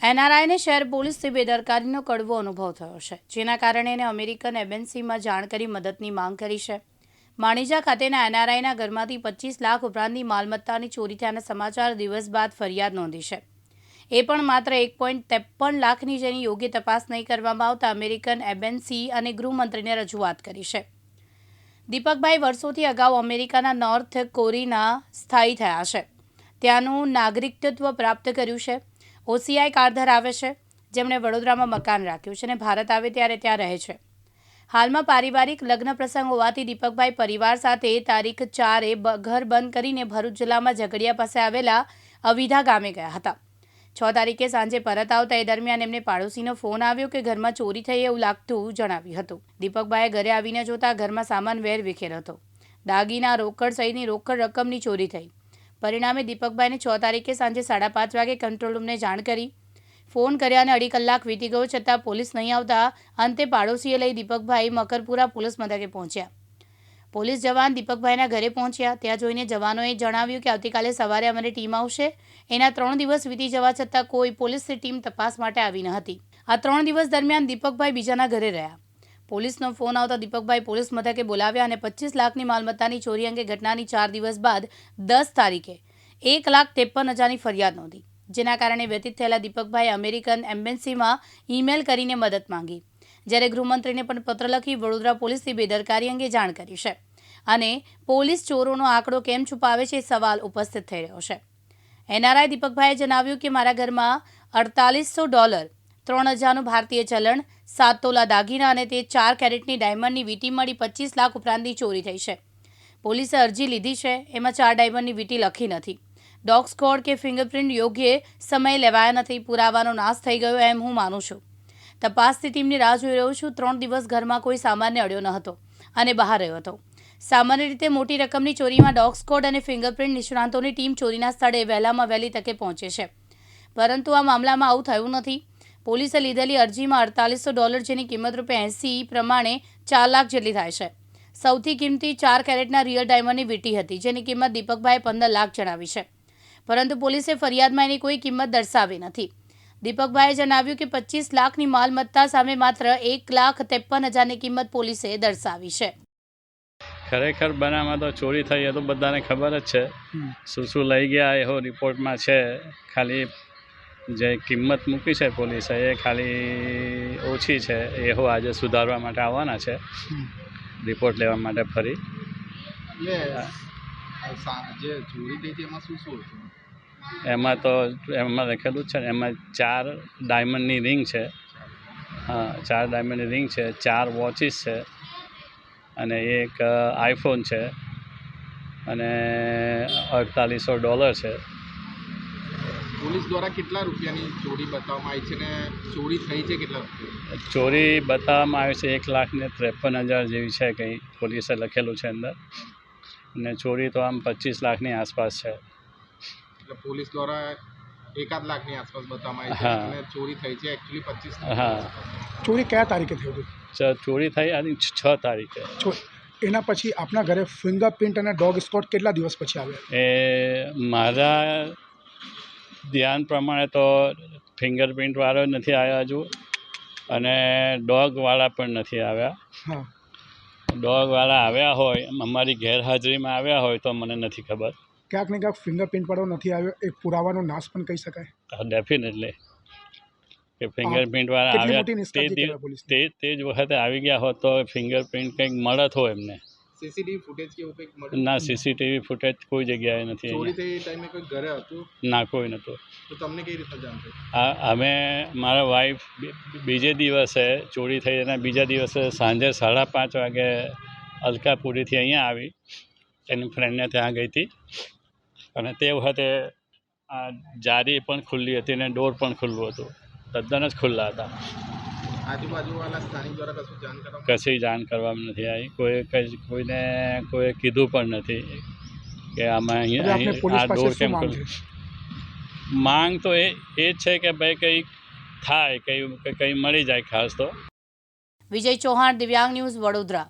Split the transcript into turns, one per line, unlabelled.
એનઆરઆઈને શહેર પોલીસથી બેદરકારીનો કડવો અનુભવ થયો છે, જેના કારણે એને અમેરિકન એમ્બેસીમાં જાણ કરી મદદની માંગ કરી છે. માણીજા ખાતેના એનઆરઆઈના ઘરમાંથી 25 લાખ ઉપરાંતની માલમત્તાની ચોરી થયાના સમાચાર દિવસ બાદ ફરિયાદ નોંધી છે. એ પણ માત્ર 1.53 લાખની, જેની યોગ્ય તપાસ નહીં કરવામાં આવતા અમેરિકન એમ્બેસી અને ગૃહમંત્રીને રજૂઆત કરી છે. દીપકભાઈ વર્ષોથી અગાઉ અમેરિકાના નોર્થ કોરિના સ્થાયી થયા છે. ત્યાંનું નાગરિકત્વ પ્રાપ્ત કર્યું છે. ઓસીઆઈ કાર્ડ ધરાવે છે, જેમણે વડોદરામાં મકાન રાખ્યું છે અને ભારત આવે ત્યારે ત્યાં રહે છે. હાલમાં પારિવારિક લગ્ન પ્રસંગ હોવાથી દીપકભાઈ પરિવાર સાથે તારીખ 4 ઘર બંધ કરીને ભરૂચ જિલ્લામાં ઝઘડિયા પાસે આવેલા અવિધા ગામે ગયા હતા. 6 તારીખે સાંજે પરત આવતા એ દરમિયાન એમને પાડોશીનો ફોન આવ્યો કે ઘરમાં ચોરી થઈ એવું લાગતું જણાવ્યું હતું. દીપકભાઈએ ઘરે આવીને જોતા ઘરમાં સામાન વેર વિખેર હતો. દાગીના, રોકડ સહિતની રોકડ રકમની ચોરી થઈ. પરિણામે દીપકભાઈને 6 તારીખે સાંજે 5:30 વાગે કંટ્રોલ રૂમને જાણ કરી. ફોન કર્યા અને 2.5 કલાક વીતી ગયો છતાં પોલીસ નહીં આવતા અંતે પાડોશીએ લઈ દીપકભાઈ મકરપુરા પોલીસ મથકે પહોંચ્યા. પોલીસ જવાન દીપકભાઈના ઘરે પહોંચ્યા. ત્યાં જોઈને જવાનોએ જણાવ્યું કે આવતીકાલે સવારે અમારી ટીમ આવશે. એના 3 દિવસ વીતી જવા છતાં કોઈ પોલીસની ટીમ તપાસ માટે આવી ન હતી. આ 3 દિવસ દરમિયાન દીપકભાઈ બીજાના ઘરે રહ્યા. પોલીસનો ફોન આવતા દીપકભાઈ પોલીસ મથકે બોલાવ્યા અને 25 લાખની માલમત્તાની ચોરી અંગે ઘટનાની 4 દિવસ બાદ 10 તારીખે 1,53,000ની ફરિયાદ નોંધી, જેના કારણે વ્યતીત થયેલા દીપકભાઈએ અમેરિકન એમ્બેસીમાં ઈમેલ કરીને મદદ માંગી. જ્યારે ગૃહમંત્રીને પણ પત્ર લખી વડોદરા પોલીસની બેદરકારી અંગે જાણ કરી છે અને પોલીસ ચોરોનો આંકડો કેમ છુપાવે છે એ સવાલ ઉપસ્થિત થઈ રહ્યો છે. એનઆરઆઈ દીપકભાઈએ જણાવ્યું કે મારા ઘરમાં $4800, 3,000નું ભારતીય ચલણ, 7 તોલા દાગીના અને તે 4 કેરેટની ડાયમંડની વીંટી મળી 25 લાખ ઉપરાંતની ચોરી થઈ છે. પોલીસે અરજી લીધી છે, એમાં 4 ડાયમંડની વીંટી લખી નથી. ડોગ સ્કોડ કે ફિંગરપ્રિન્ટ યોગ્ય સમયે લેવાયા નથી. પુરાવાનો નાશ થઈ ગયો એમ હું માનું છું. તપાસની ટીમની રાહ જોઈ રહ્યો છું. 3 દિવસ ઘરમાં કોઈ સામાન્ય અડ્યો ન હતો અને બહાર રહ્યો હતો. સામાન્ય રીતે મોટી રકમની ચોરીમાં ડોગ સ્કોડ અને ફિંગરપ્રિન્ટ નિષ્ણાતોની ટીમ ચોરીના સ્થળે વહેલામાં વહેલી તકે પહોંચે છે, પરંતુ આ મામલામાં આવું થયું નથી. પોલીસે લીધેલી અરજીમાં $4800, જેની કિંમત ₹80 પ્રમાણે 4 લાખ જેટલી થાય છે. સૌથી કિંમતી 4 કેરેટના રિયલ ડાયમંડની વીંટી હતી, જેની કિંમત દીપકભાઈએ 15 લાખ જણાવી છે, પરંતુ પોલીસે ફરિયાદમાં એની કોઈ કિંમત દર્શાવી નથી. દીપકભાઈએ જણાવ્યું કે 25 લાખની માલમત્તા સામે માત્ર 1,53,000ની કિંમત પોલીસે દર્શાવી છે.
ખરેખર બનાવમાં તો ચોરી થઈ એ તો બધાને ખબર જ છે. શું લઈ ગયા એવો રિપોર્ટમાં છે. ખાલી જે કિંમત મૂકી છે પોલીસે એ ખાલી ઓછી છે. એવો આજે સુધારવા માટે આવવાના છે, રિપોર્ટ લેવા માટે ફરી.
જે ચોરી થઈ હતી એમાં શું હતું?
એમાં લખેલું જ છે ને, એમાં 4 ડાયમંડની રિંગ છે. હા, 4 ડાયમંડની રિંગ છે, 4 વોચીસ છે અને એક આઈફોન છે અને $4800 છે.
પોલીસ દ્વારા કેટલા રૂપિયાની ચોરી બતાવવામાં આવી છે ને ચોરી થઈ છે કેટલા રૂપિયા?
ચોરી બતાવવામાં આવી છે 1,53,000 જેવી છે, કંઈ પોલીસે લખેલું છે અંદર. અને ચોરી તો આમ 25 લાખની આસપાસ છે.
એટલે પોલીસ દ્વારા 1,00,000 લાખની આસપાસ બતાવવામાં આવી છે અને ચોરી થઈ છે એકચ્યુઅલી 25 લાખ.
હા.
ચોરી કયા તારીખે થઈ હતી?
ચોરી થઈ આની 6 તારીખે.
એના પછી આપના ઘરે ફિંગરપ્રિન્ટ અને ડોગ સ્કોડ કેટલા દિવસ પછી આવ્યા?
એ મારા ધ્યાન પ્રમાણે તો ફિંગરપ્રિન્ટવાળો નથી આવ્યા હજુ, અને ડોગવાળા પણ નથી આવ્યા.
હા,
ડોગવાળા આવ્યા હોય, અમારી ગેરહાજરીમાં આવ્યા હોય તો મને નથી ખબર.
ક્યાંક ને ક્યાંક ફિંગરપ્રિન્ટવાળો નથી આવ્યો એ પુરાવાનો નાશ પણ કહી શકાય.
ડેફિનેટલી કે ફિંગરપ્રિન્ટવાળા આવ્યા તે જ વખતે આવી ગયા હોત તો ફિંગરપ્રિન્ટ કંઈક મળત હોય એમને.
સીસીટીવી ફૂટેજ કે એવું કંઈક મળ્યું?
ના, સીસીટીવી ફૂટેજ કોઈ જગ્યાએ નથી.
ચોરી થઈ એ ટાઈમે કોઈ ઘરે હતું?
ના, કોઈ નહોતું.
તો તમને કઈ રીતે જાણ થઈ?
અમે મારા વાઈફ બીજે દિવસે ચોરી થઈ અને બીજા દિવસે સાંજે 5:30 વાગે અલકાપુરીથી અહીંયા આવી, એની ફ્રેન્ડને ત્યાં ગઈ હતી અને તે વખતે આ જારી પણ ખુલ્લી હતી અને ડોર પણ ખુલ્લું હતું, તદ્દન જ ખુલ્લા હતા.
આજુબાજુવાળા સ્થાનિક દ્વારા કશું જાણ કરવામાં?
કશી જાણ કરવામાં નથી આવી. કોઈને કોઈ કીધું પણ નથી કે આમાં અહીંયા આ ડોર કેમ ખુલ્લું. માંગ તો એ જ છે કે ભાઈ કંઈક થાય, કંઈ મળી જાય ખાસ તો.
વિજય ચૌહાણ, દિવ્યાંગ ન્યૂઝ, વડોદરા.